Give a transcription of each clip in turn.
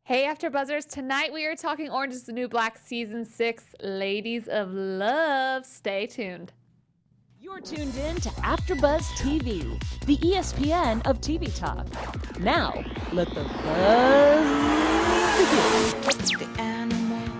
Hey, AfterBuzzers! Tonight we are talking Orange is the New Black Season 6, Ladies of Love. Stay tuned. You're tuned in to AfterBuzz TV, the ESPN of TV talk. Now, let the buzz begin.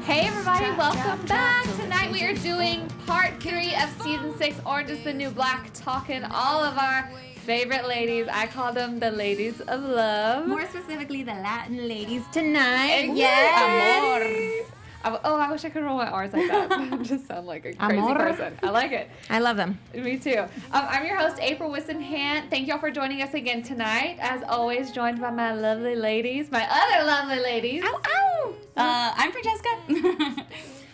Hey everybody, welcome back. Tonight we are doing part 3 of Season 6, Orange is the New Black, talking all of our favorite ladies. I call them the Ladies of Love. More specifically, the Latin ladies tonight. Yes! Amor. I wish I could roll my R's like that. I just sound like a crazy person. I like it. I love them. Me too. I'm your host, April Whisenhant. Thank y'all for joining us again tonight. As always, joined by my lovely ladies, my other lovely ladies. Ow, ow! I'm Francesca.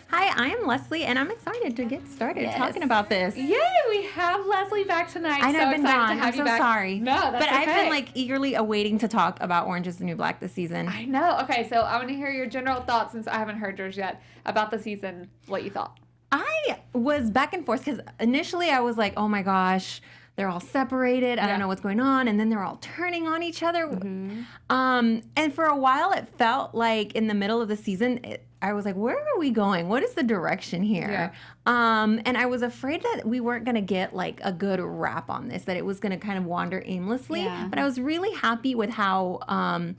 Hi, I am Lesley, and I'm excited to get started talking about this. Yay, we have Lesley back tonight. I know I've been gone. I'm so sorry. No, that's but okay. I've been eagerly awaiting to talk about Orange is the New Black this season. I know. Okay, so I want to hear your general thoughts, since I haven't heard yours yet, about the season, what you thought. I was back and forth because initially I was like, oh my gosh, they're all separated. I don't know what's going on. And then they're all turning on each other. Mm-hmm. And for a while, it felt like in the middle of the season, I was like, where are we going? What is the direction here? Yeah. And I was afraid that we weren't going to get like a good wrap on this, that it was going to kind of wander aimlessly. Yeah. But I was really happy with how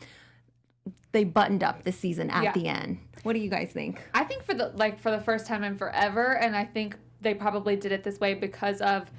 they buttoned up this season at the end. What do you guys think? I think for the first time in forever, and I think they probably did it this way because of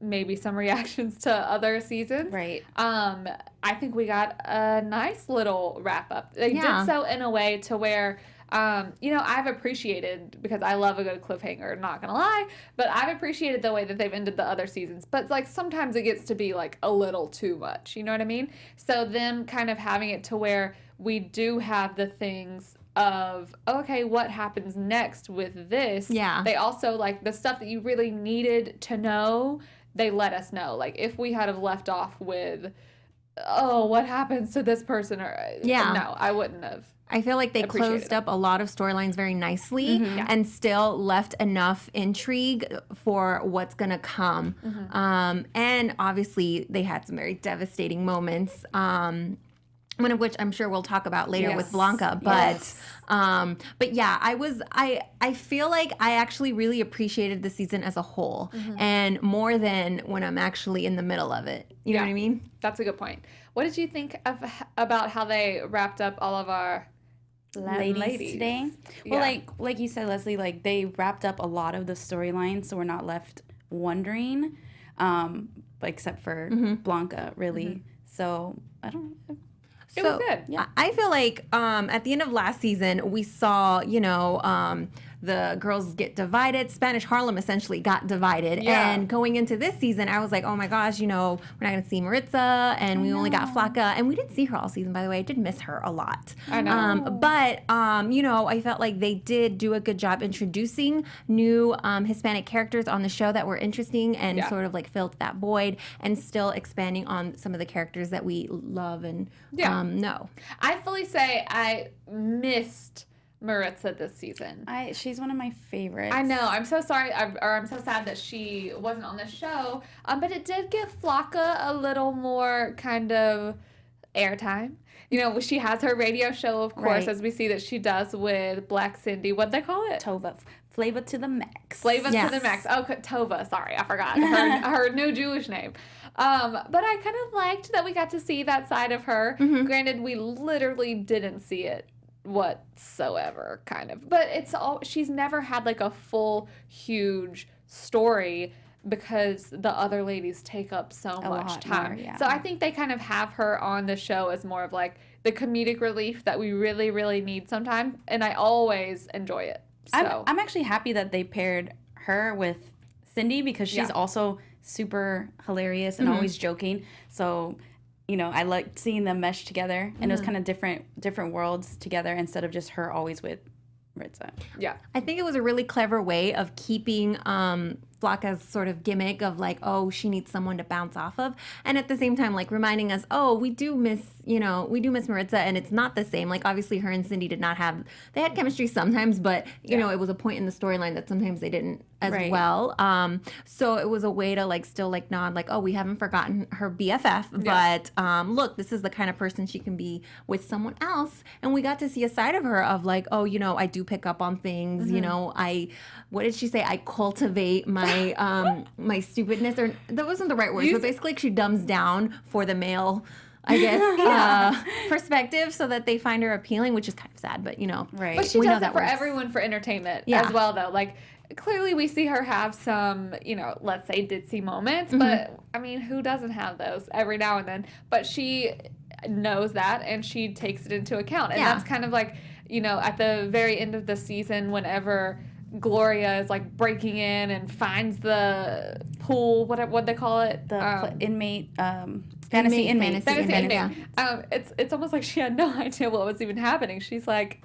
maybe some reactions to other seasons. Right. I think we got a nice little wrap up. They did so in a way to where, I've appreciated, because I love a good cliffhanger, not gonna lie, but I've appreciated the way that they've ended the other seasons. But like sometimes it gets to be like a little too much, you know what I mean? So them kind of having it to where we do have the things of, okay, what happens next with this? Yeah. They also, like, the stuff that you really needed to know, they let us know. Like, if we had have left off with, oh, what happens to this person? Or no, I wouldn't have. I feel like they closed up a lot of storylines very nicely and still left enough intrigue for what's going to come. Mm-hmm. And obviously, they had some very devastating moments. One of which I'm sure we'll talk about later with Blanca, but yeah, I feel like I actually really appreciated the season as a whole, and more than when I'm actually in the middle of it. You know what I mean? That's a good point. What did you think about how they wrapped up all of our ladies today? Well, like you said, Lesley, like they wrapped up a lot of the storylines, so we're not left wondering, except for Blanca, really. So I don't know. It was good. Yeah. I feel like at the end of last season, we saw, the girls get divided. Spanish Harlem essentially got divided. Yeah. And going into this season, I was like, oh my gosh, we're not going to see Maritza, and we only got Flaca. And we didn't see her all season, by the way. I did miss her a lot. I know. But I felt like they did do a good job introducing new Hispanic characters on the show that were interesting and sort of like filled that void, and still expanding on some of the characters that we love and know. I fully say I missed Maritza this season. She's one of my favorites. I know. I'm so sorry, I'm so sad that she wasn't on the show. But it did give Flaca a little more kind of airtime. She has her radio show, of course, as we see that she does with Black Cindy. What'd they call it? Tova. Flavor to the max. Flavor to the max. Oh, Tova. Sorry, I forgot her new Jewish name. But I kind of liked that we got to see that side of her. Mm-hmm. Granted, we literally didn't see it whatsoever, kind of. But she's never had like a full, huge story because the other ladies take up so much time. More, so I think they kind of have her on the show as more of like the comedic relief that we really, really need sometimes. And I always enjoy it. So. I'm actually happy that they paired her with Cindy, because she's also super hilarious and always joking. So, I liked seeing them mesh together, and it was kind of different worlds together instead of just her always with Maritza. Yeah. I think it was a really clever way of keeping Blanca's sort of gimmick of like, oh, she needs someone to bounce off of. And at the same time, like reminding us, oh, we do miss Maritza, and it's not the same. Like obviously her and Cindy they had chemistry sometimes, but you know, it was a point in the storyline that sometimes they didn't as well. So it was a way to like still like nod like, oh, we haven't forgotten her BFF, but look, this is the kind of person she can be with someone else. And we got to see a side of her of like, oh, you know, I do pick up on things, you know, what did she say? I cultivate my my stupidness, or that wasn't the right words, but basically like, she dumbs down for the male, I guess, perspective so that they find her appealing, which is kind of sad, but you know. Right. But she does it for everyone for entertainment as well, though. Like, clearly we see her have some, you know, let's say ditzy moments, but I mean, who doesn't have those every now and then? But she knows that and she takes it into account. And that's kind of like, you know, at the very end of the season, whenever Gloria is like breaking in and finds the pool, what they call it, the inmate, fantasy inmate. It's almost like she had no idea what was even happening. She's like,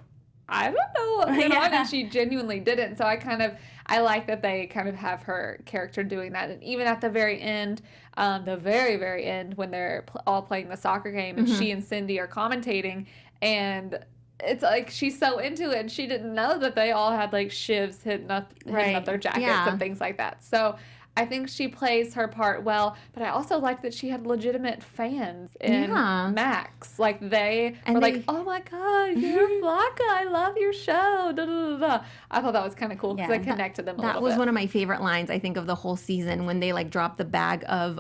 I don't know what went on, and she genuinely didn't. So I like that they kind of have her character doing that. And even at the very end, the very, very end, when they're all playing the soccer game and she and Cindy are commentating, and it's like she's so into it and she didn't know that they all had like shivs hitting up their jackets and things like that. So I think she plays her part well, but I also like that she had legitimate fans in Max. Like they were like, oh my God, you're Blanca, I love your show. Da, da, da, da. I thought that was kind of cool because I connected them a little bit. That was one of my favorite lines, I think, of the whole season when they like dropped the bag of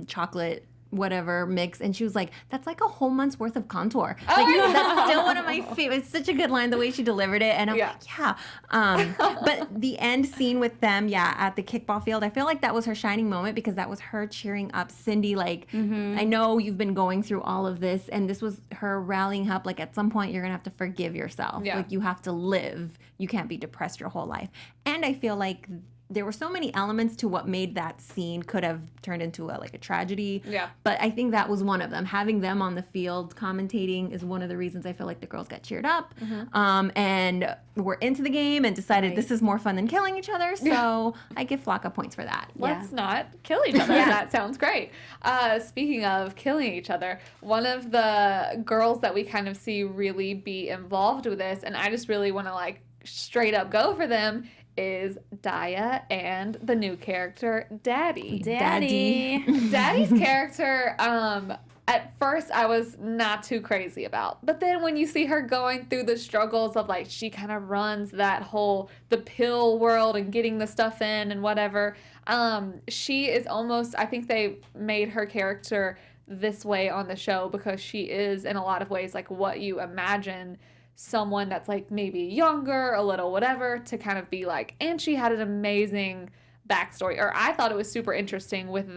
chocolate whatever mix, and she was like, that's like a whole month's worth of contour. That's still one of my favorites. It's such a good line, the way she delivered it, and I'm like, but the end scene with them at the kickball field, I feel like that was her shining moment, because that was her cheering up Cindy, like, I know you've been going through all of this, and this was her rallying up, like, at some point you're gonna have to forgive yourself. Like, you have to live, you can't be depressed your whole life. And I feel like there were so many elements to what made that scene could have turned into a tragedy. But I think that was one of them. Having them on the field commentating is one of the reasons I feel like the girls got cheered up. And were into the game and decided this is more fun than killing each other. So I give Blanca points for that. Let's not kill each other. That sounds great. Speaking of killing each other, one of the girls that we kind of see really be involved with this, and I just really want to straight up go for them, is Daya and the new character, Daddy. Daddy's character, at first I was not too crazy about. But then when you see her going through the struggles of, she kind of runs that whole, the pill world and getting the stuff in and whatever, she is almost, I think they made her character this way on the show because she is, in a lot of ways, what you imagine someone that's maybe younger, a little whatever, to kind of be like. And she had an amazing backstory, or I thought it was super interesting with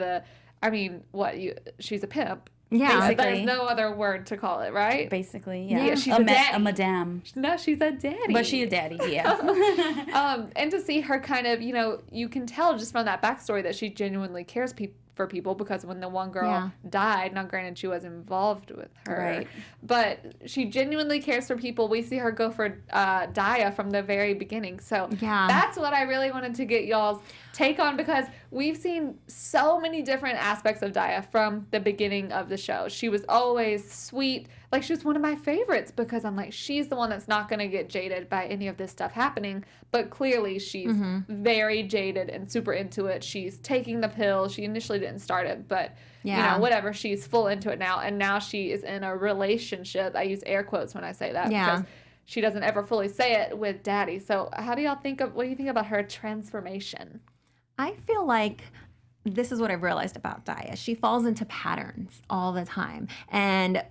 she's a pimp. Basically. There's no other word to call it, right? Basically, she's a madame. No, she's a daddy. But she's a daddy, and to see her kind of, you can tell just from that backstory that she genuinely cares for people, because when the one girl died, now granted she was involved with her, but she genuinely cares for people. We see her go for Daya from the very beginning. So that's what I really wanted to get y'all's take on, because we've seen so many different aspects of Daya from the beginning of the show. She was always sweet. She was one of my favorites, because I'm she's the one that's not going to get jaded by any of this stuff happening. But clearly she's very jaded and super into it. She's taking the pill. She initially didn't start it, but whatever. She's full into it now. And now she is in a relationship. I use air quotes when I say that because she doesn't ever fully say it with Daddy. So what do you think about her transformation? I feel like this is what I've realized about Daya. She falls into patterns all the time. And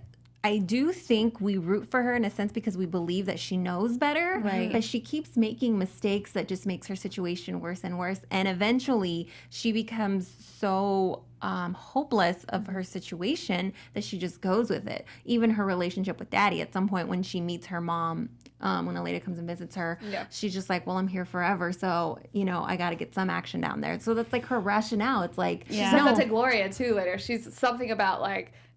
I do think we root for her in a sense because we believe that she knows better, but she keeps making mistakes that just makes her situation worse and worse. And eventually she becomes so hopeless of her situation that she just goes with it. Even her relationship with Daddy, at some point when she meets her mom, when Elena comes and visits her, she's just like, well, I'm here forever, so, I got to get some action down there. So that's her rationale. It's she says that to Gloria, too, later. She's something about,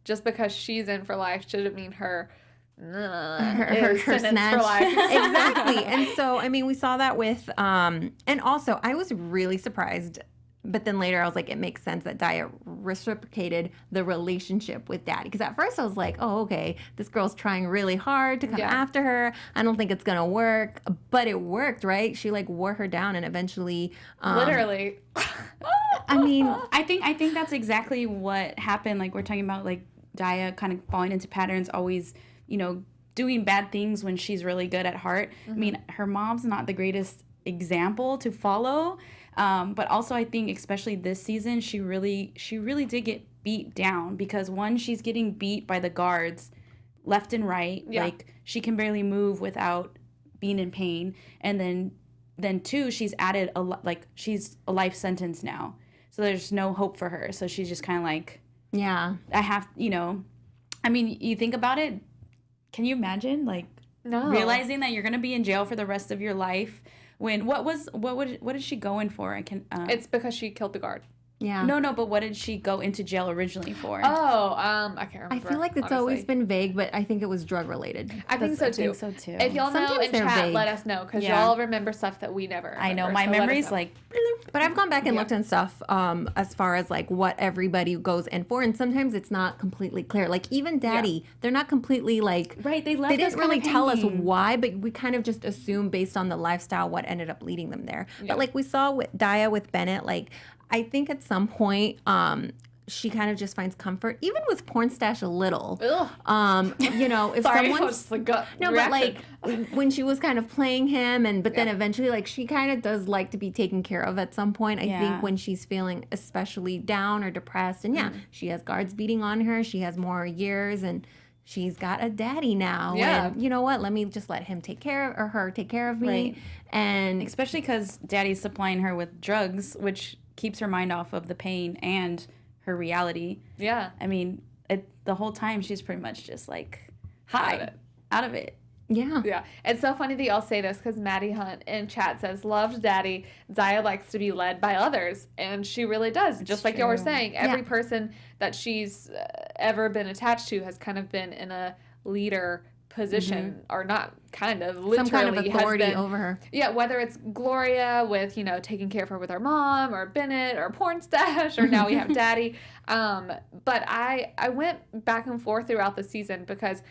just because she's in for life shouldn't mean her sentence snatch for life. Exactly. And so, we saw that with, and also I was really surprised but then later I was like, it makes sense that Daya reciprocated the relationship with Daddy. Because at first I was like, oh, okay, this girl's trying really hard to come after her. I don't think it's going to work. But it worked, right? She like wore her down and eventually... literally. I mean... I think that's exactly what happened. Like we're talking about like Daya kind of falling into patterns, always, you know, doing bad things when she's really good at heart. I mean, her mom's not the greatest example to follow. But also I think especially this season, she really did get beat down because one, she's getting beat by the guards left and right. Yeah. Like she can barely move without being in pain. And then two, she's added she's a life sentence now. So there's no hope for her. So she's just kind of like, yeah, I have, you know, I mean, you think about it. Can you imagine like realizing that you're going to be in jail for the rest of your life? When what did she go in for? It's because she killed the guard. Yeah. No, but what did she go into jail originally for? Oh, I can't remember. I feel like it's always been vague, but I think it was drug related. I think so too. If y'all know in chat, vague. Let us know because y'all remember stuff that we never remember. I know my memory's like. But I've gone back and looked and stuff as far as like what everybody goes in for, and sometimes it's not completely clear. Like even Daddy, they're not completely like right. They didn't really tell us why, but we kind of just assume based on the lifestyle what ended up leading them there. Yeah. But like we saw with Daya with Bennett, like. I think at some point, she kind of just finds comfort, even with porn stash a little. You know, if someone's but like when she was kind of playing him, but then eventually, like she kind of does like to be taken care of at some point. I think when she's feeling especially down or depressed, and she has guards beating on her, she has more years, and she's got a daddy now. Yeah. And you know what? Let me just let him take care of, or her take care of me. Right. And especially because Daddy's supplying her with drugs, which keeps her mind off of the pain and her reality. Yeah. I mean, the whole time she's pretty much just like out of it. Yeah. Yeah. It's so funny that y'all say this because Maddie Hunt in chat says, loved Daddy. Zaya likes to be led by others. And she really does. Just like y'all were saying, every person that she's ever been attached to has kind of been in a leader position or not kind of literally some kind of authority over her. Yeah, whether it's Gloria with, you know, taking care of her with her mom, or Bennett or porn stash, or now we have Daddy. But I went back and forth throughout the season because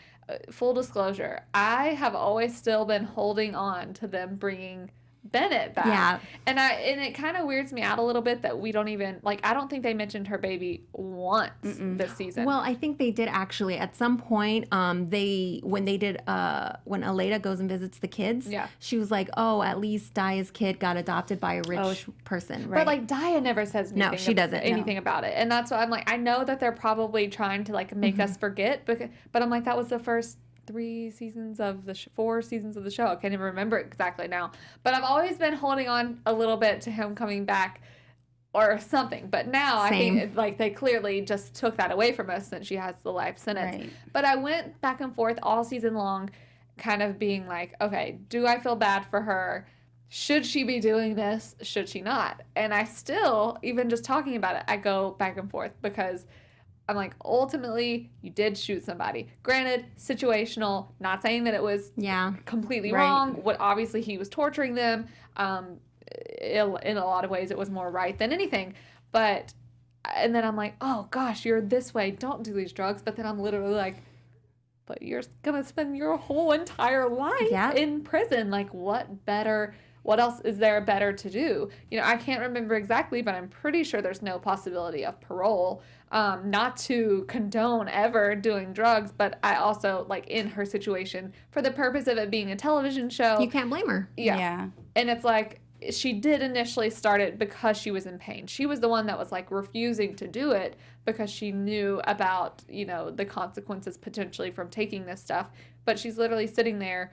full disclosure, I have always still been holding on to them bringing Bennett back. Yeah. And it kind of weirds me out a little bit that we don't even, like, I don't think they mentioned her baby once this season. Well, I think they did actually. At some point, when Aleda goes and visits the kids, she was like, oh, at least Daya's kid got adopted by a rich person. Right? But, like, Daya never says anything, anything about it. And that's why I'm like, I know that they're probably trying to, like, make us forget, but I'm like, that was the first 4 seasons of the show. I can't even remember exactly now. But I've always been holding on a little bit to him coming back or something. But now I think like they clearly just took that away from us since she has the life sentence. Right. But I went back and forth all season long kind of being like, okay, do I feel bad for her? Should she be doing this? Should she not? And I still, even just talking about it, I go back and forth because I'm like, ultimately, you did shoot somebody. Granted, situational, not saying that it was completely wrong. What obviously he was torturing them. In a lot of ways, it was more right than anything. But, and then I'm like, oh gosh, you're this way. Don't do these drugs. But then I'm literally like, but you're going to spend your whole entire life in prison. Like, what else is there better to do? You know, I can't remember exactly, but I'm pretty sure there's no possibility of parole. Not to condone ever doing drugs, but I also, like, in her situation, for the purpose of it being a television show. You can't blame her. Yeah. And it's like, she did initially start it because she was in pain. She was the one that was, like, refusing to do it because she knew about, you know, the consequences potentially from taking this stuff. But she's literally sitting there.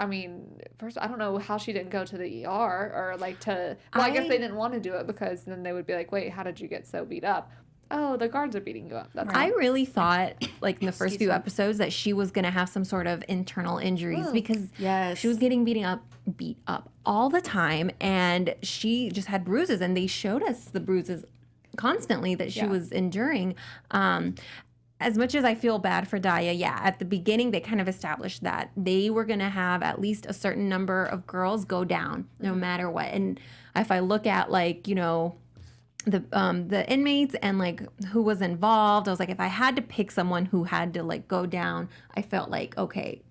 I mean, first, I don't know how she didn't go to the ER or, like, I guess they didn't want to do it because then they would be like, wait, how did you get so beat up? Oh, the guards are beating you up. That's I really thought, like, in the first few episodes that she was going to have some sort of internal injuries because she was getting beat up all the time, and she just had bruises, and they showed us the bruises constantly that she was enduring. As much as I feel bad for Daya, at the beginning they kind of established that they were going to have at least a certain number of girls go down no matter what. And if I look at, like, you know, the inmates and like who was involved. I was like, if I had to pick someone who had to like go down, I felt like, okay,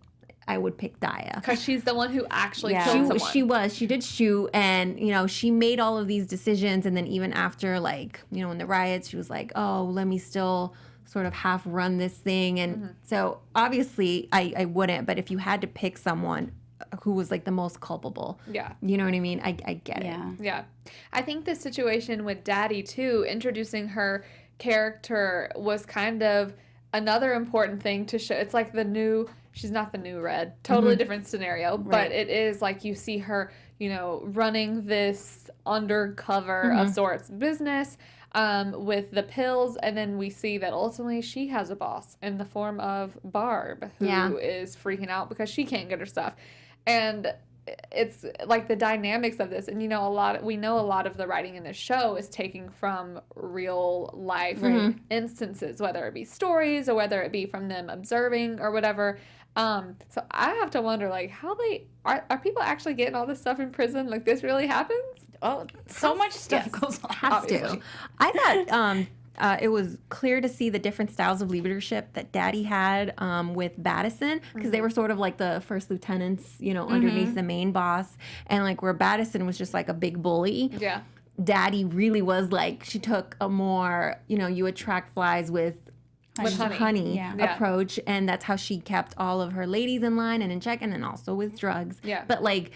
I would pick Daya. Because she's the one who actually killed someone. She did shoot, and, you know, she made all of these decisions. And then even after, like, you know, in the riots, she was like, oh, let me still sort of half run this thing. And so obviously I wouldn't. But if you had to pick someone who was like the most culpable, you know what I mean? I get it. Yeah. I think the situation with Daddy, too, introducing her character was kind of another important thing to show. It's like she's not the new Red, totally different scenario, but it is like you see her, you know, running this undercover of sorts business with the pills, and then we see that ultimately she has a boss in the form of Barb, who is freaking out because she can't get her stuff. And it's like the dynamics of this, and you know, we know a lot of the writing in this show is taking from real life instances, whether it be stories or whether it be from them observing or whatever. So I have to wonder, like, how are people actually getting all this stuff in prison? Like, this really happens? Oh, so much stuff goes on. Has to. I thought it was clear to see the different styles of leadership that Daddy had with Battison, because they were sort of like the first lieutenants, you know, underneath the main boss, and like where Battison was just like a big bully. Yeah. Daddy really was like, she took a more, you know, you attract flies with honey approach, and that's how she kept all of her ladies in line and in check, and then also with drugs. Yeah. But like,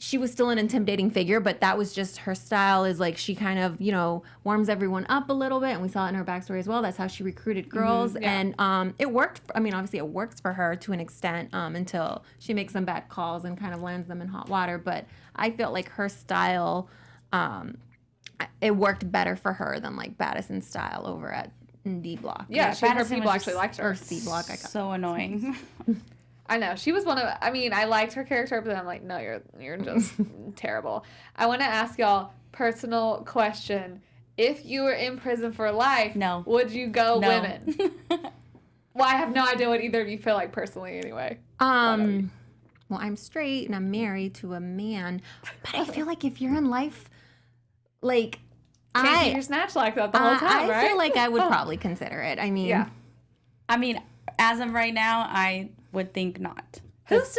she was still an intimidating figure, but that was just her style, is like she kind of, you know, warms everyone up a little bit, and we saw it in her backstory as well. That's how she recruited girls, and it worked. I mean, obviously it works for her to an extent until she makes some bad calls and kind of lands them in hot water, but I felt like her style, it worked better for her than like Battison's style over at D Block. Yeah, her people actually liked her. Or C Block. So annoying. I know. She was one of, I mean, I liked her character, but then I'm like, no, you're just terrible. I want to ask y'all, personal question. If you were in prison for life, would you go women? Well, I have no idea what either of you feel like personally anyway. Well, I'm straight and I'm married to a man, but I feel like if you're in life, like, can't keep your snatch like that the whole time, right? I feel like I would probably consider it. I mean, I mean, as of right now, I would think not. Who's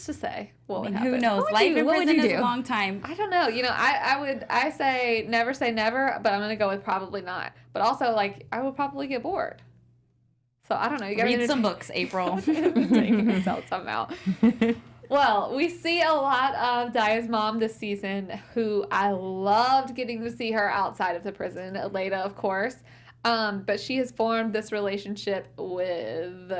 to say what would happen? Who knows? Life in prison is a long time. I don't know. You know, I say never, but I'm gonna go with probably not. But also, like, I would probably get bored. So I don't know. You gotta read some books, April. Taking yourself somehow. Well, we see a lot of Daya's mom this season, who I loved getting to see her outside of the prison. Leda, of course. But she has formed this relationship with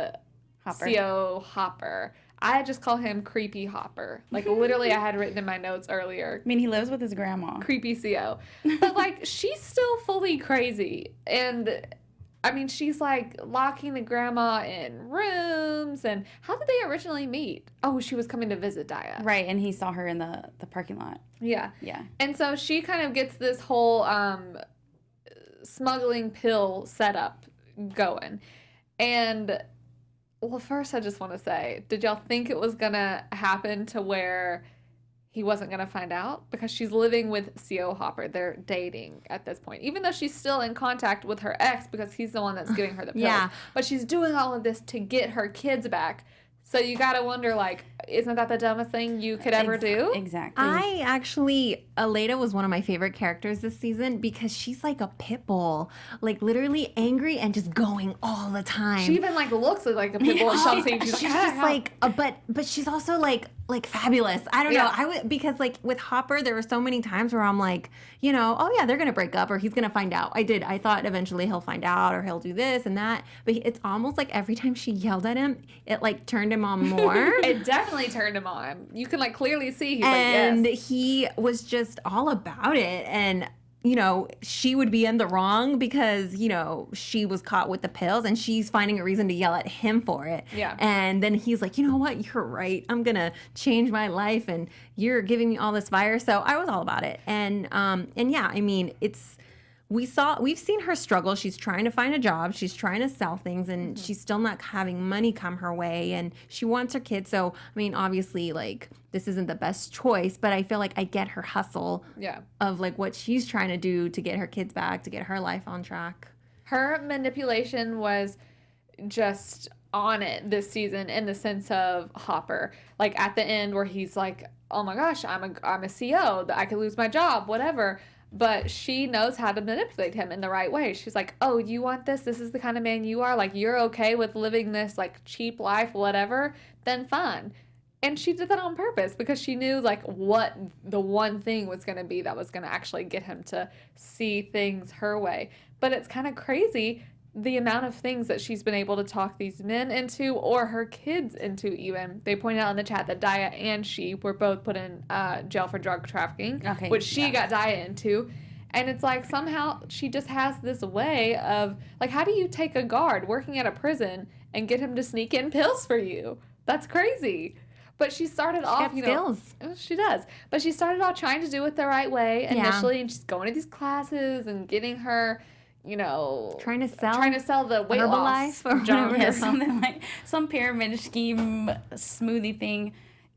C.O. Hopper. I just call him Creepy Hopper. Like, literally, I had written in my notes earlier. I mean, he lives with his grandma. Creepy C.O. But, like, she's still fully crazy. And, I mean, she's, like, locking the grandma in rooms. And how did they originally meet? Oh, she was coming to visit Daya. Right, and he saw her in the parking lot. Yeah. Yeah. And so she kind of gets this whole smuggling pill setup going. And... well, first I just want to say, did y'all think it was going to happen to where he wasn't going to find out? Because she's living with C.O. Hopper. They're dating at this point. Even though she's still in contact with her ex because he's the one that's giving her the pills. Yeah. But she's doing all of this to get her kids back. So you got to wonder, like, isn't that the dumbest thing you could ever do? Exactly. I actually, Aleda was one of my favorite characters this season because she's like a pit bull, like literally angry and just going all the time. She even, like, looks like a pit bull at some stage. She's just like, but she's also like fabulous. I don't know. Because like with Hopper, there were so many times where I'm like, you know, oh yeah, they're gonna break up or he's gonna find out. I thought eventually he'll find out or he'll do this and that. But it's almost like every time she yelled at him, it like turned him on more. It definitely turned him on. You can like clearly see he's and like, yes. He was just all about it. And you know, she would be in the wrong because, you know, she was caught with the pills and she's finding a reason to yell at him for it. Yeah. And then he's like, you know what? You're right. I'm going to change my life and you're giving me all this fire. So I was all about it. And yeah, I mean, we've seen her struggle. She's trying to find a job. She's trying to sell things, and she's still not having money come her way. And she wants her kids. So, I mean, obviously, like, this isn't the best choice, but I feel like I get her hustle of, like, what she's trying to do to get her kids back, to get her life on track. Her manipulation was just on it this season in the sense of Hopper. Like, at the end where he's like, oh my gosh, I'm a CO, I could lose my job, whatever. But she knows how to manipulate him in the right way. She's like, oh, you want this? This is the kind of man you are? Like, you're okay with living this, like, cheap life, whatever? Then fine. And she did that on purpose because she knew, like, what the one thing was going to be that was going to actually get him to see things her way. But it's kind of crazy the amount of things that she's been able to talk these men into, or her kids into even. They pointed out in the chat that Daya and she were both put in jail for drug trafficking, which she got Daya into. And it's like, somehow she just has this way of, like, how do you take a guard working at a prison and get him to sneak in pills for you? That's crazy. But she started off, skills. She does. But she started off trying to do it the right way initially, and she's going to these classes and getting her, trying to sell the weight loss or whatever. Something like some pyramid scheme smoothie thing.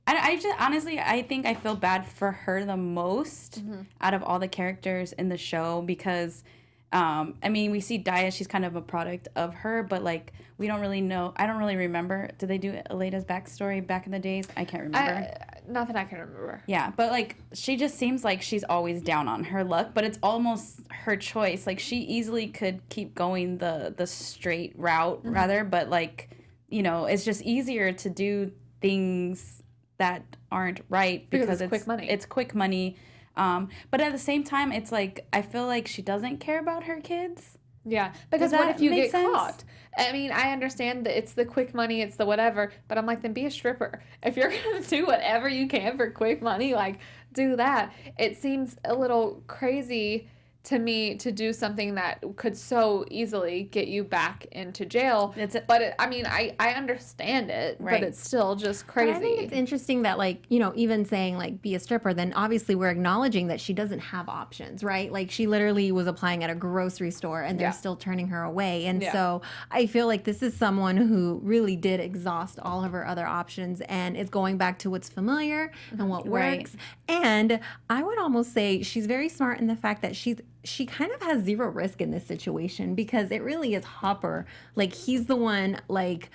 I just honestly, I think I feel bad for her the most out of all the characters in the show because, I mean, we see Daya, she's kind of a product of her, but like we don't really know. I don't really remember. Did they do Aleda's backstory back in the days? I can't remember. Not that I can remember. Yeah, but like she just seems like she's always down on her luck, but it's almost her choice. Like she easily could keep going the straight route rather, but like, it's just easier to do things that aren't right because it's quick money. It's quick money. But at the same time, it's like I feel like she doesn't care about her kids. Yeah, because what if you get caught? I mean, I understand that it's the quick money, it's the whatever, but I'm like, then be a stripper. If you're going to do whatever you can for quick money, like, do that. It seems a little crazy to me to do something that could so easily get you back into jail. But I understand it, right. But it's still just crazy. But I think it's interesting that, like, even saying, like, be a stripper, then obviously we're acknowledging that she doesn't have options, right? Like, she literally was applying at a grocery store and they're still turning her away. And so I feel like this is someone who really did exhaust all of her other options and is going back to what's familiar and what works. And I would almost say she's very smart in the fact that she kind of has zero risk in this situation because it really is Hopper. Like, he's the one, like,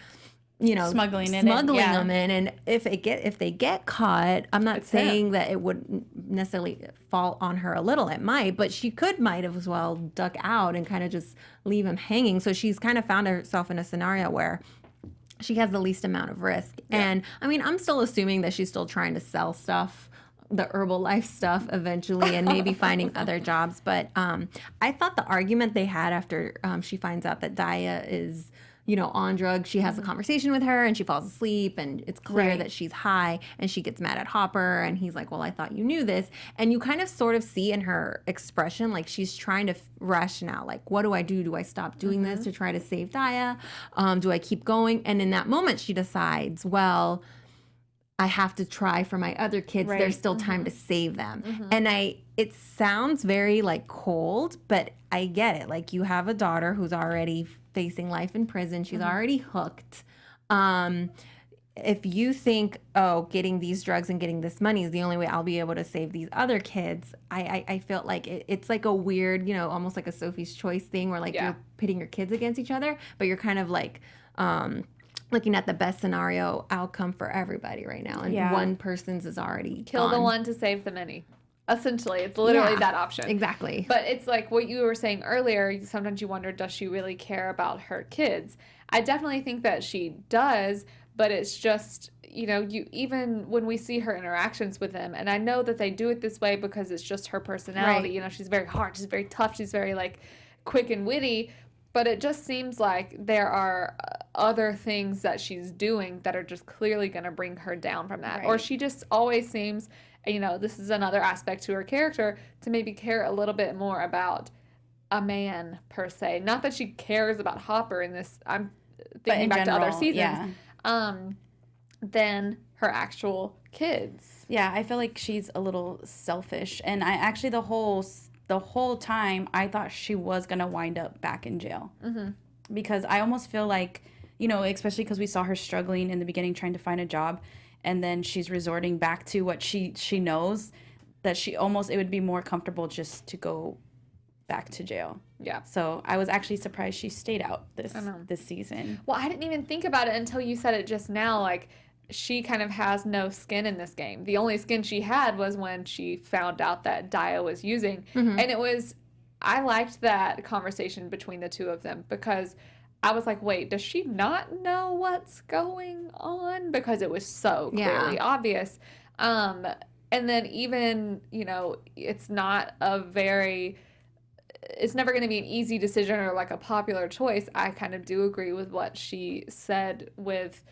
smuggling them in. And if they get caught, I'm not saying that it would necessarily fall on her a little. It might, but she might have as well duck out and kind of just leave him hanging. So she's kind of found herself in a scenario where she has the least amount of risk. Yeah. And I mean, I'm still assuming that she's still trying to sell stuff, the Herbalife stuff eventually, and maybe finding other jobs. But I thought the argument they had after she finds out that Daya is, on drugs, she has a conversation with her and she falls asleep and it's clear that she's high and she gets mad at Hopper and he's like, well, I thought you knew this. And you kind of sort of see in her expression, like she's trying to ration out, like, what do I do? Do I stop doing this to try to save Daya? Do I keep going? And in that moment, she decides, well, I have to try for my other kids. Right. There's still time to save them. And it sounds very like cold, but I get it. Like, you have a daughter who's already facing life in prison. She's already hooked. If you think, getting these drugs and getting this money is the only way I'll be able to save these other kids, I felt like it's like a weird, almost like a Sophie's Choice thing where, like, you're pitting your kids against each other, but you're kind of like, looking at the best scenario outcome for everybody right now. And one person's is already kill gone. the one to save the many. Essentially, it's literally that option. Exactly. But it's like what you were saying earlier, sometimes you wonder, does she really care about her kids? I definitely think that she does, but it's just, you even when we see her interactions with them, and I know that they do it this way because it's just her personality. Right. She's very hard, she's very tough, she's very, like, quick and witty, but it just seems like there are other things that she's doing that are just clearly going to bring her down from that. Right. Or she just always seems, this is another aspect to her character, to maybe care a little bit more about a man, per se. Not that she cares about Hopper in this, I'm thinking back to other seasons, than her actual kids. Yeah, I feel like she's a little selfish. And the whole the whole time I thought she was going to wind up back in jail. Because I almost feel like, you know, especially because we saw her struggling in the beginning trying to find a job, and then she's resorting back to what she knows, that she almost, it would be more comfortable just to go back to jail. Yeah. So I was actually surprised she stayed out this season. Well, I didn't even think about it until you said it just now. Like, she kind of has no skin in this game. The only skin she had was when she found out that Daya was using. And it was, I liked that conversation between the two of them, because I was like, wait, does she not know what's going on? Because it was so clearly obvious. And then even, you know, it's not a very, it's never going to be an easy decision or like a popular choice. I kind of do agree with what she said with,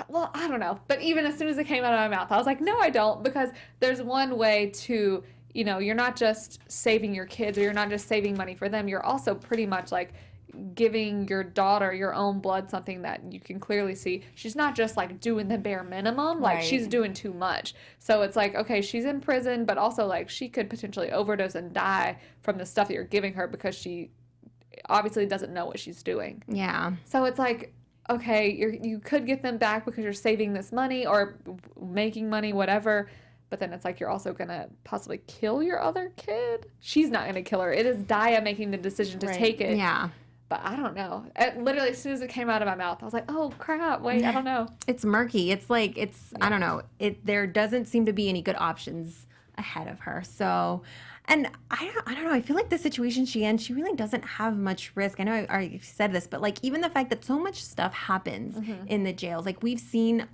well, I don't know. But even as soon as it came out of my mouth, I was like, no, I don't. Because there's one way to, you know, you're not just saving your kids, or you're not just saving money for them. You're also pretty much like giving your daughter your own blood, something that you can clearly see. She's not just like doing the bare minimum. Like, she's doing too much. So it's like, okay, she's in prison, but also like she could potentially overdose and die from the stuff that you're giving her, because she obviously doesn't know what she's doing. Yeah. So it's like, okay, you could get them back because you're saving this money or making money, whatever. But then it's like you're also going to possibly kill your other kid. She's not going to kill her. It is Daya making the decision to take it. Yeah. But I don't know. Literally, as soon as it came out of my mouth, I was like, oh, crap. Wait, I don't know. It's murky. It's like, I don't know. There doesn't seem to be any good options ahead of her. So, and I don't know. I feel like the situation she really doesn't have much risk. I know I already said this, but like even the fact that so much stuff happens in the jails. Like we've seen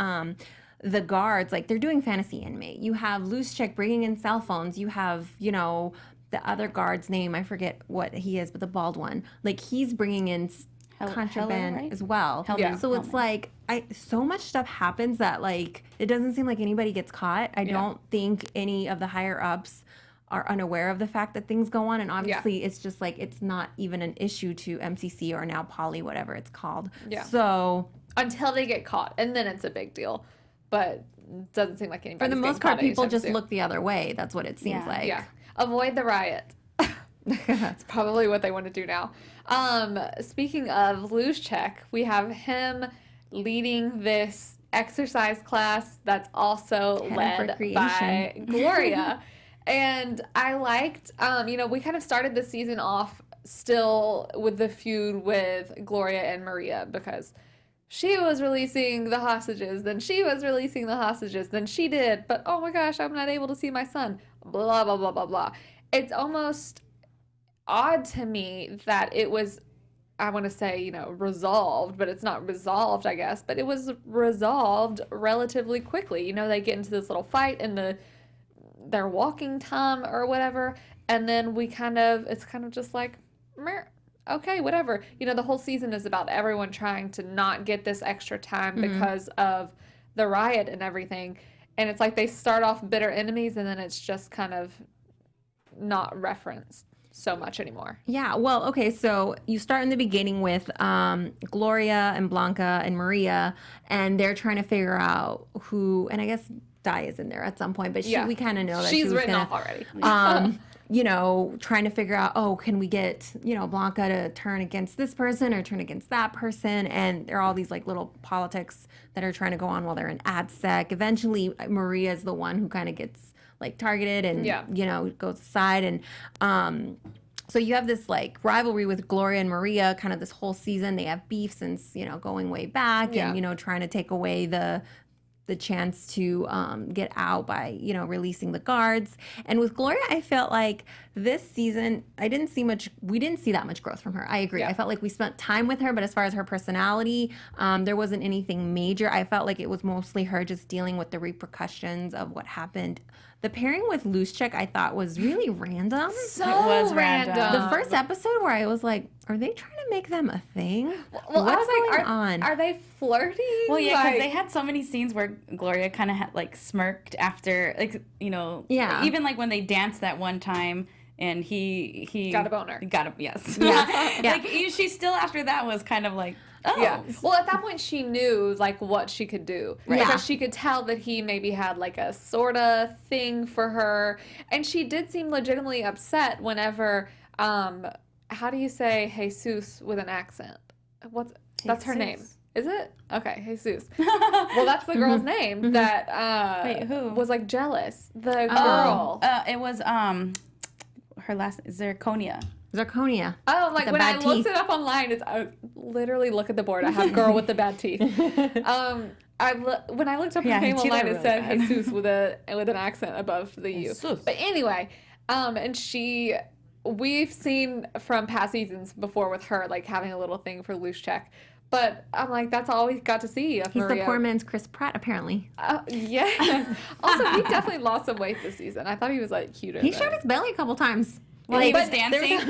the guards, like they're doing fantasy inmate. You have Loose Chick bringing in cell phones. You have, you know, the other guard's name, I forget what he is, but the bald one. Like he's bringing in contraband right? as well. So it's like so much stuff happens that like it doesn't seem like anybody gets caught. I don't think any of the higher ups are unaware of the fact that things go on, and obviously it's just like it's not even an issue to MCC or now Poly, whatever it's called. So until they get caught, and then it's a big deal. But it doesn't seem like anybody. For the most part, people just look the other way. That's what it seems like. Yeah. Avoid the riot. That's probably what they want to do now. Speaking of Loose Check, we have him leading this exercise class that's also led by Gloria. And I liked, you know, we kind of started the season off still with the feud with Gloria and Maria, because she was releasing the hostages, then she was releasing the hostages, then she did, but oh my gosh, I'm not able to see my son, blah, blah, blah, blah, blah. It's almost odd to me that it was, I want to say, you know, resolved, but it's not resolved, I guess, but it was resolved relatively quickly. You know, they get into this little fight in their walking time or whatever, and then it's kind of just like, meh, okay, whatever. You know, the whole season is about everyone trying to not get this extra time because of the riot and everything, and it's like they start off bitter enemies, and then it's just kind of not referenced so much anymore. Yeah, well, okay, so you start in the beginning with Gloria and Blanca and Maria, and they're trying to figure out who, and I guess Daya's in there at some point, but we kind of know that she's written off already. You know, trying to figure out, oh, can we get, you know, Blanca to turn against this person or turn against that person? And there are all these like little politics that are trying to go on while they're in AdSec. Eventually, Maria's the one who kind of gets like targeted and, you know, goes aside. And so you have this like rivalry with Gloria and Maria kind of this whole season. They have beef since, you know, going way back and, you know, trying to take away the chance to get out by, you know, releasing the guards. And with Gloria, I felt like this season, we didn't see that much growth from her. I agree. I felt like we spent time with her, but as far as her personality, there wasn't anything major. I felt like it was mostly her just dealing with the repercussions of what happened. The pairing with Loose Check, I thought, was really random. It was random. The first episode where I was like, are they trying to make them a thing? Well, what's going on? Are they flirting? Well, yeah, because they had so many scenes where Gloria kind of like smirked after, like, you know, even like when they danced that one time and he got a boner. Yes. Yeah. Like she still after that was kind of like, Oh. Yeah. Well, at that point, she knew like what she could do because she could tell that he maybe had like a sorta thing for her, and she did seem legitimately upset whenever. How do you say Jesus with an accent? That's her name? Is it? Okay, Jesus. Well, that's the girl's name that Wait, who? was like jealous. The girl. It was her last Zirconia. Zirconia. Oh, like the when I bad looked teeth. it up online, I literally look at the board. I have girl with the bad teeth. When I looked up her name her teeth online, are it said really bad. Jesus with an accent above the U. Jesus. But anyway, and we've seen from past seasons before with her like having a little thing for loose check. But I'm like, that's all we got to see of He's Maria. the poor man's Chris Pratt, apparently. Yeah. Also, he definitely lost some weight this season. I thought he was like cuter. He showed his belly a couple times. While he was But dancing.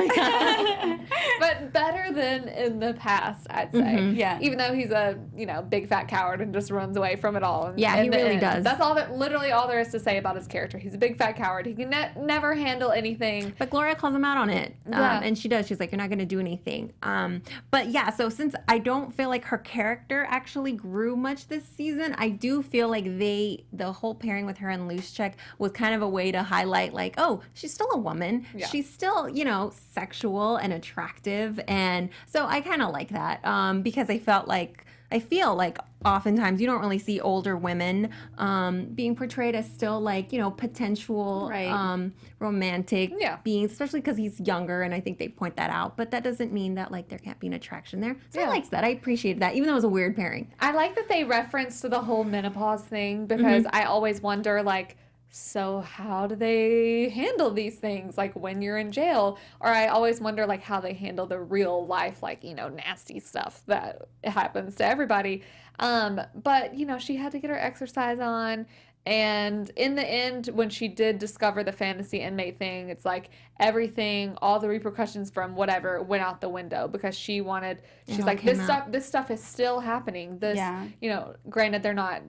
but better than in the past, I'd say. Yeah. Even though he's a big fat coward and just runs away from it all. Yeah, he really does. That's literally all there is to say about his character. He's a big fat coward. He can never handle anything. But Gloria calls him out on it. Yeah. And she does. She's like, you're not going to do anything. But yeah, so since I don't feel like her character actually grew much this season, I do feel like the whole pairing with her and Loose Check was kind of a way to highlight like, oh, she's still a woman. Yeah. She's still, sexual and attractive. And so I kind of like that because I feel like oftentimes you don't really see older women being portrayed as still like, potential romantic beings, especially because he's younger, and I think they point that out. But that doesn't mean that like there can't be an attraction there. So I liked that. I appreciated that, even though it was a weird pairing. I like that they referenced the whole menopause thing because I always wonder like, so how do they handle these things like when you're in jail? Or I always wonder like how they handle the real life like nasty stuff that happens to everybody. But she had to get her exercise on, and in the end when she did discover the fantasy inmate thing, it's like everything, all the repercussions from whatever went out the window because she's like this stuff is still happening. Granted they're not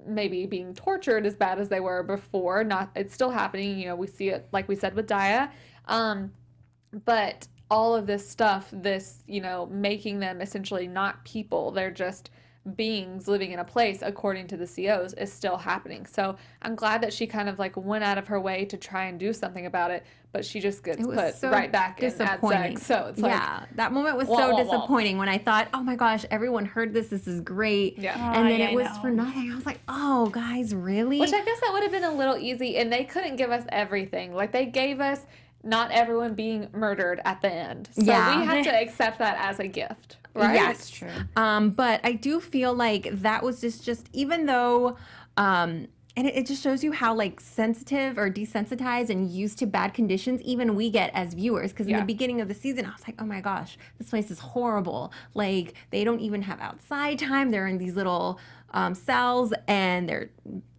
maybe being tortured as bad as they were before. It's still happening. We see it, like we said, with Daya. But all of this stuff, making them essentially not people, they're just beings living in a place according to the COs, is still happening. So I'm glad that she kind of like went out of her way to try and do something about it, but she just gets put right back in ad seg. So it's like, that moment was so disappointing when I thought, oh my gosh, everyone heard this is great. And then it was for nothing. I was like, oh guys, really? Which I guess that would have been a little easy, and they couldn't give us everything. Like they gave us not everyone being murdered at the end. So we have to accept that as a gift. Right? Yes. That's true. But I do feel like that was just even though, and it just shows you how like sensitive or desensitized and used to bad conditions even we get as viewers. Because in the beginning of the season, I was like, oh my gosh, this place is horrible. Like they don't even have outside time. They're in these little cells and they're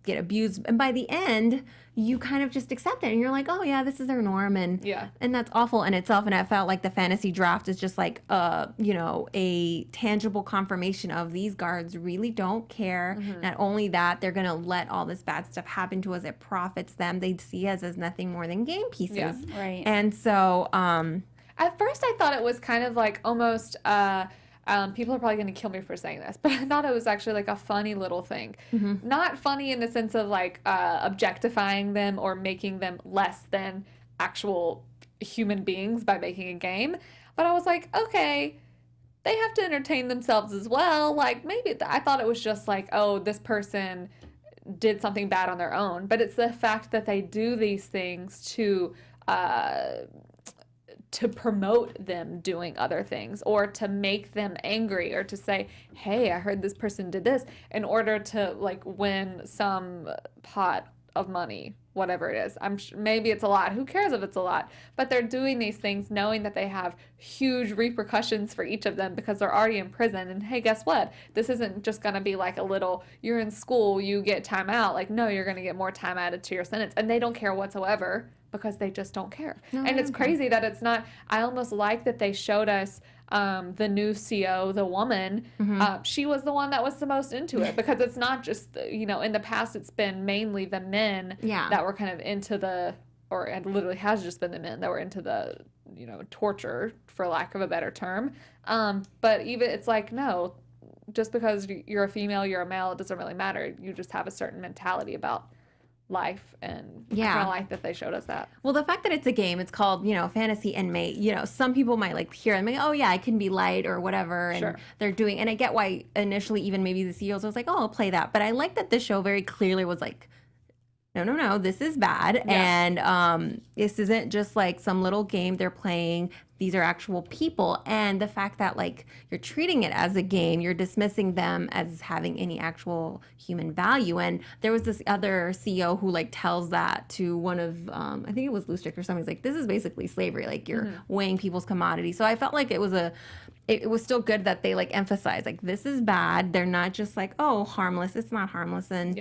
get abused. And by the end, you kind of just accept it and you're like, oh yeah, this is their norm, and that's awful in itself. And I felt like the fantasy draft is just like a tangible confirmation of these guards really don't care. Not only that, they're gonna let all this bad stuff happen to us. It profits them. They see us as nothing more than game pieces. Right. And so at first I thought it was kind of like almost people are probably going to kill me for saying this, but I thought it was actually like a funny little thing. Not funny in the sense of like objectifying them or making them less than actual human beings by making a game. But I was like, okay, they have to entertain themselves as well. Like maybe I thought it was just like, oh, this person did something bad on their own. But it's the fact that they do these things to promote them doing other things or to make them angry or to say, hey, I heard this person did this, in order to like win some pot of money, whatever it is. Maybe it's a lot. Who cares if it's a lot? But they're doing these things knowing that they have huge repercussions for each of them because they're already in prison. And hey, guess what? This isn't just going to be like a little, you're in school, you get time out. Like, no, you're going to get more time added to your sentence. And they don't care whatsoever because they just don't care. And it's crazy that it's not, I almost like that they showed us the new CO, the woman, she was the one that was the most into it because it's not just, in the past it's been mainly the men that were kind of into it literally has just been the men that were into the torture, for lack of a better term. But even it's like, no, just because you're a female, you're a male, it doesn't really matter. You just have a certain mentality about life, and I kind of like that they showed us that. Well, the fact that it's a game, it's called, Fantasy Inmate, some people might like hear and like, oh yeah, I can be light or whatever, and they're doing, and I get why initially even maybe the CEOs was like, oh, I'll play that, but I like that this show very clearly was like, no, this is bad, and this isn't just like some little game they're playing. These are actual people, and the fact that like you're treating it as a game, you're dismissing them as having any actual human value. And there was this other CEO who like tells that to one of, I think it was Lustig or something. He's like, this is basically slavery. Like you're weighing people's commodities. So I felt like it was still good that they like emphasized like this is bad. They're not just like, oh, harmless. It's not harmless, and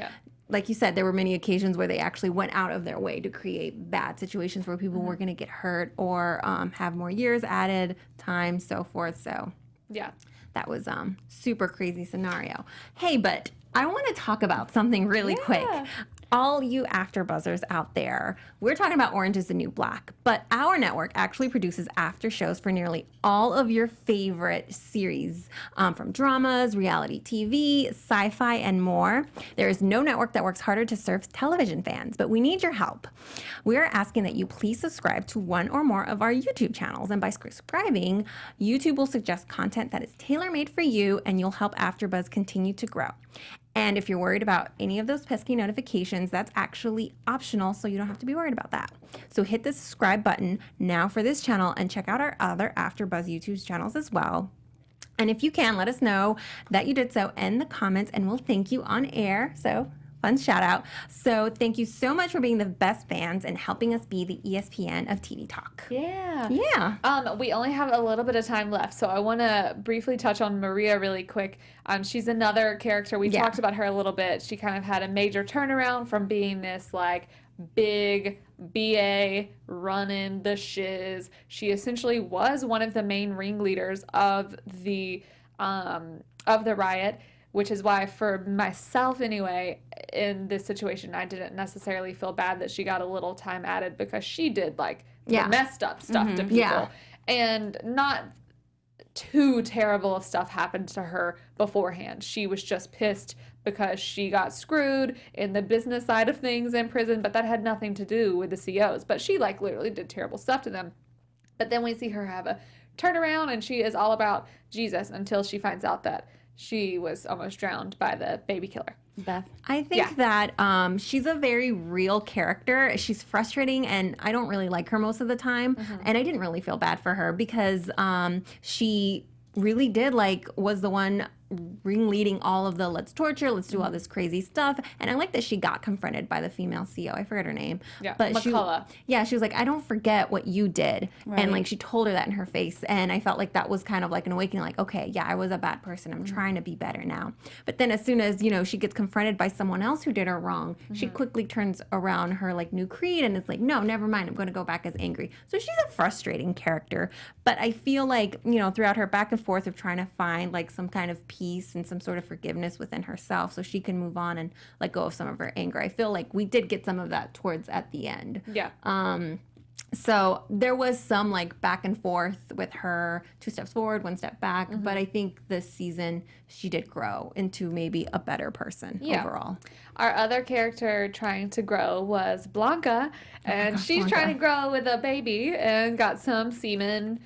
like you said, there were many occasions where they actually went out of their way to create bad situations where people were going to get hurt or have more years added, time, so forth. So that was super crazy scenario. Hey, but I want to talk about something really quick. All you AfterBuzzers out there, we're talking about Orange is the New Black, but our network actually produces after shows for nearly all of your favorite series, from dramas, reality TV, sci-fi, and more. There is no network that works harder to serve television fans, but we need your help. We are asking that you please subscribe to one or more of our YouTube channels, and by subscribing, YouTube will suggest content that is tailor-made for you, and you'll help AfterBuzz continue to grow. And if you're worried about any of those pesky notifications, that's actually optional, so you don't have to be worried about that. So hit the subscribe button now for this channel and check out our other AfterBuzz YouTube channels as well. And if you can, let us know that you did so in the comments, and we'll thank you on air. So fun shout out. So thank you so much for being the best fans and helping us be the ESPN of TV talk. Yeah. We only have a little bit of time left, so I want to briefly touch on Maria really quick. She's another character. We talked about her a little bit. She kind of had a major turnaround from being this like big BA running the shiz. She essentially was one of the main ringleaders of the riot, which is why for myself anyway, in this situation, I didn't necessarily feel bad that she got a little time added, because she did like the messed up stuff to people. And not too terrible of stuff happened to her beforehand. She was just pissed because she got screwed in the business side of things in prison, but that had nothing to do with the COs. But she like literally did terrible stuff to them. But then we see her have a turnaround, and she is all about Jesus until she finds out that she was almost drowned by the baby killer. Beth. I think that she's a very real character. She's frustrating, and I don't really like her most of the time. And I didn't really feel bad for her because she really did was the one ringleading all of the let's torture, let's do all this crazy stuff. And I like that she got confronted by the female CEO. I forget her name. Yeah, but McCullough. she was like, I don't forget what you did. Right. And she told her that in her face. And I felt like that was kind of like an awakening, like, okay, yeah, I was a bad person. I'm trying to be better now. But then as soon as, she gets confronted by someone else who did her wrong, she quickly turns around her new creed and it's like, no, never mind. I'm going to go back as angry. So she's a frustrating character. But I feel like, throughout her back and forth of trying to find some kind of peace and some sort of forgiveness within herself so she can move on and let go of some of her anger. I feel like we did get some of that towards at the end. Yeah. So there was some back and forth with her, 2 steps forward, 1 step back. But I think this season she did grow into maybe a better person overall. Our other character trying to grow was Blanca, and she's trying to grow with a baby and got some semen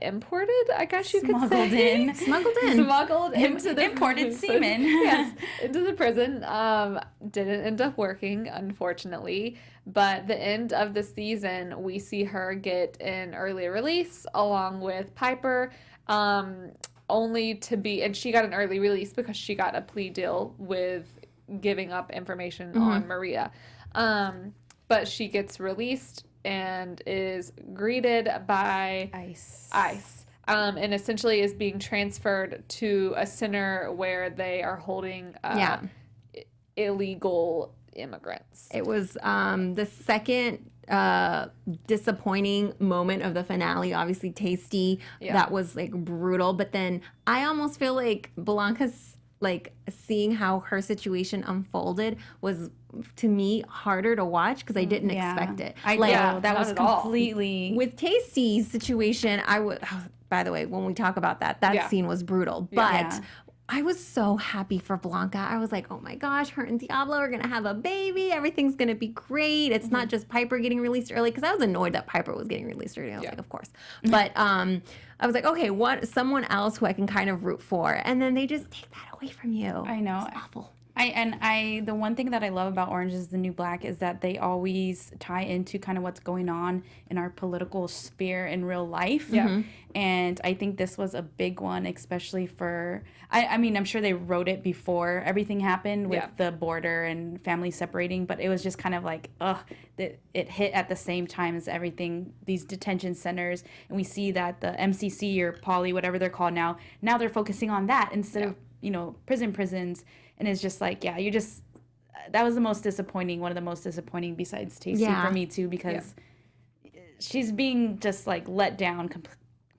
imported, I guess you could say. Smuggled into the imported semen. Yes, into the prison. Didn't end up working, unfortunately. But the end of the season, we see her get an early release along with Piper, only to be, and she got an early release because she got a plea deal with giving up information on Maria. But she gets released and is greeted by ICE. And essentially is being transferred to a center where they are holding illegal immigrants. It was the second disappointing moment of the finale. Obviously tasty. That was brutal. But then I almost feel like Blanca's like seeing how her situation unfolded was to me harder to watch because I didn't expect it. That was completely with Tasty's situation. By the way, when we talk about that scene was brutal, but I was so happy for Blanca. I was like, oh my gosh, her and Diablo are going to have a baby. Everything's going to be great. It's not just Piper getting released early, because I was annoyed that Piper was getting released early. I was like, of course. But I was like, okay, someone else who I can kind of root for. And then they just take that away from you. I know. It's awful. The one thing that I love about Orange is the New Black is that they always tie into kind of what's going on in our political sphere in real life. Yeah. And I think this was a big one, especially for, I mean, I'm sure they wrote it before everything happened with the border and family separating, but it was just kind of like, it hit at the same time as everything, these detention centers. And we see that the MCC or Poly, whatever they're called now they're focusing on that instead of, prisons. And it's just like, that was one of the most disappointing besides Tasty for me too, because she's being just like let down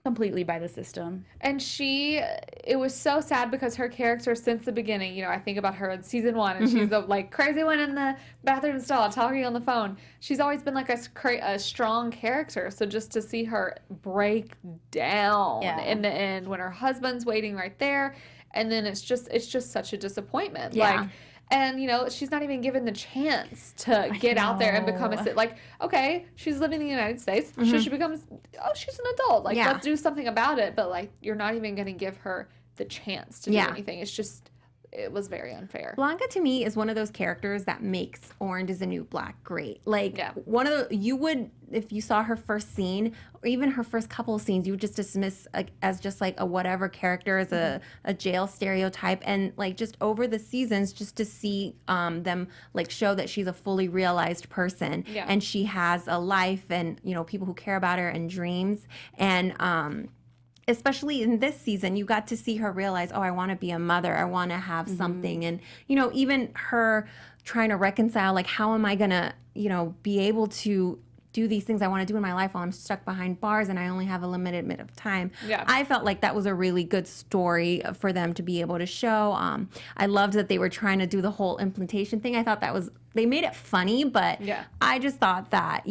completely by the system. And it was so sad because her character since the beginning, I think about her in season 1 and she's the like crazy one in the bathroom stall talking on the phone. She's always been like a strong character. So just to see her break down in the end when her husband's waiting right there. And then it's just such a disappointment. Yeah. And, she's not even given the chance to get out there and become okay, she's living in the United States. She becomes, she's an adult. Let's do something about it. But, you're not even going to give her the chance to do anything. It was very unfair. Blanca, to me, is one of those characters that makes Orange is the New Black great. You would, if you saw her first scene, or even her first couple of scenes, you would just dismiss as just like a whatever character, as a jail stereotype. And just over the seasons, just to see them show that she's a fully realized person. Yeah. And she has a life and, people who care about her and dreams. And, especially in this season, you got to see her realize, I want to be a mother. I want to have something. And, even her trying to reconcile, how am I going to, be able to do these things I want to do in my life while I'm stuck behind bars and I only have a limited bit of time. Yeah. I felt like that was a really good story for them to be able to show. I loved that they were trying to do the whole implementation thing. I thought they made it funny, but I just thought that,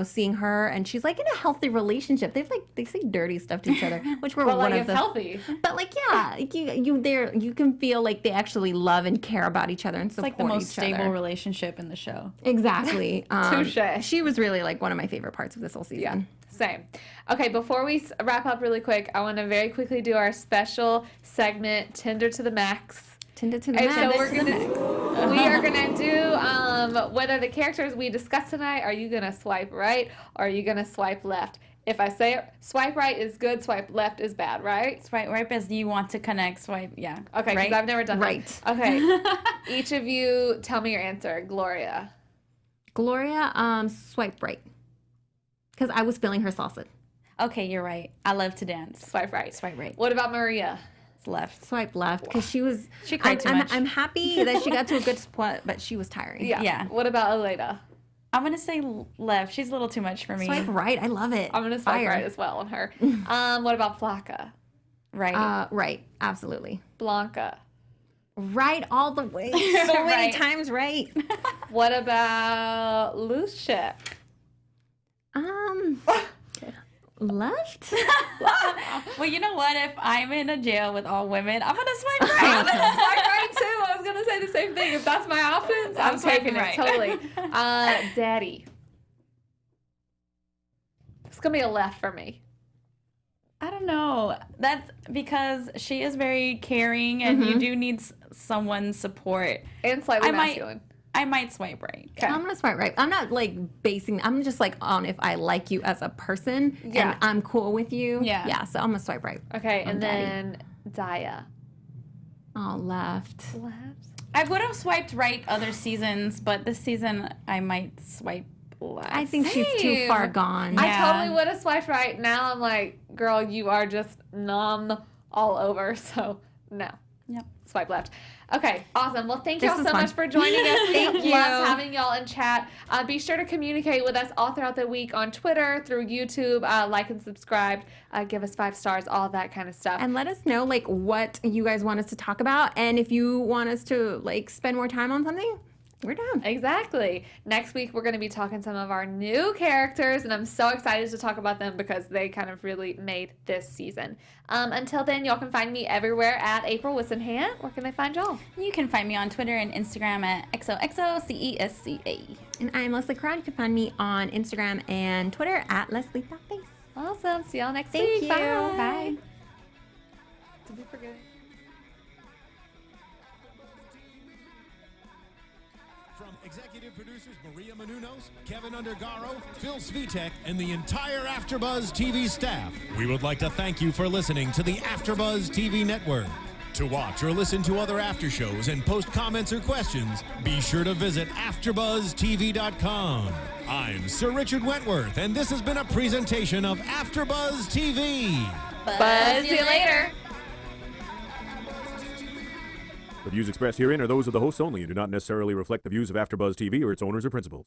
seeing her and she's in a healthy relationship. They say dirty stuff to each other, which were one of the healthy. But you can feel like they actually love and care about each other and support each other. It's the most stable relationship in the show. Exactly. Touche. She was really one of my favorite parts of this whole season. Yeah. Same. Okay, before we wrap up really quick, I want to very quickly do our special segment, Tinder to the Max. Tinder to the Max. So we are gonna do whether the characters we discussed tonight, are you gonna swipe right or are you gonna swipe left? If I say it, swipe right is good, swipe left is bad, right? Swipe right as you want to connect, swipe, Okay, because I've never done that. Okay. Each of you tell me your answer. Gloria, swipe right. Because I was feeling her salsa. Okay, you're right. I love to dance. Swipe right. Swipe right. What about Maria? It's left. Swipe left. Because she cried too much. I'm happy that she got to a good spot, but she was tiring. Yeah. What about Elena? I'm going to say left. She's a little too much for me. Swipe right. I love it. I'm going to swipe right as well on her. What about Blanca? Right. Right. Absolutely. Blanca. Right all the way. So many times right. What about Lucia? Left? Well, you know what? If I'm in a jail with all women, I'm going to swipe right. I'm going to swipe right too. I was going to say the same thing. If that's my options, I'm taking it. Totally. Daddy. It's going to be a left for me. I don't know. That's because she is very caring and you do need someone's support. And slightly masculine. I might swipe right. Okay. I'm going to swipe right. I'm not I'm just on if I like you as a person and I'm cool with you. Yeah, so I'm going to swipe right. Okay, and then Daya. Oh, left. I would have swiped right other seasons, but this season I might swipe left. I think she's too far gone. Yeah. I totally would have swiped right. Now I'm like, girl, you are just numb all over, so no. Yep. swipe left. Okay, awesome. Well, thank y'all This so was much fun. for joining us. Thank you. Love having y'all in chat. Be sure to communicate with us all throughout the week on Twitter, through YouTube. Like and subscribe. Give us 5 stars, all that kind of stuff. And let us know like what you guys want us to talk about, and if you want us to like spend more time on something, we're down. Exactly. Next week, we're going to be talking some of our new characters, and I'm so excited to talk about them because they kind of really made this season. Until then, y'all can find me everywhere at April Whisenhant. Where can they find y'all? You can find me on Twitter and Instagram at XOXOCESCA. And I'm Lesley Kohan. You can find me on Instagram and Twitter at Lesley.face. Awesome. See y'all next Thank week. you. Bye. Bye. Did we forget? From executive producers Maria Menounos, Kevin Undergaro, Phil Svitek, and the entire AfterBuzz TV staff, we would like to thank you for listening to the AfterBuzz TV network. To watch or listen to other after shows and post comments or questions, be sure to visit AfterBuzzTV.com. I'm Sir Richard Wentworth, and this has been a presentation of AfterBuzz TV. Buzz you later. The views expressed herein are those of the hosts only and do not necessarily reflect the views of AfterBuzz TV or its owners or principals.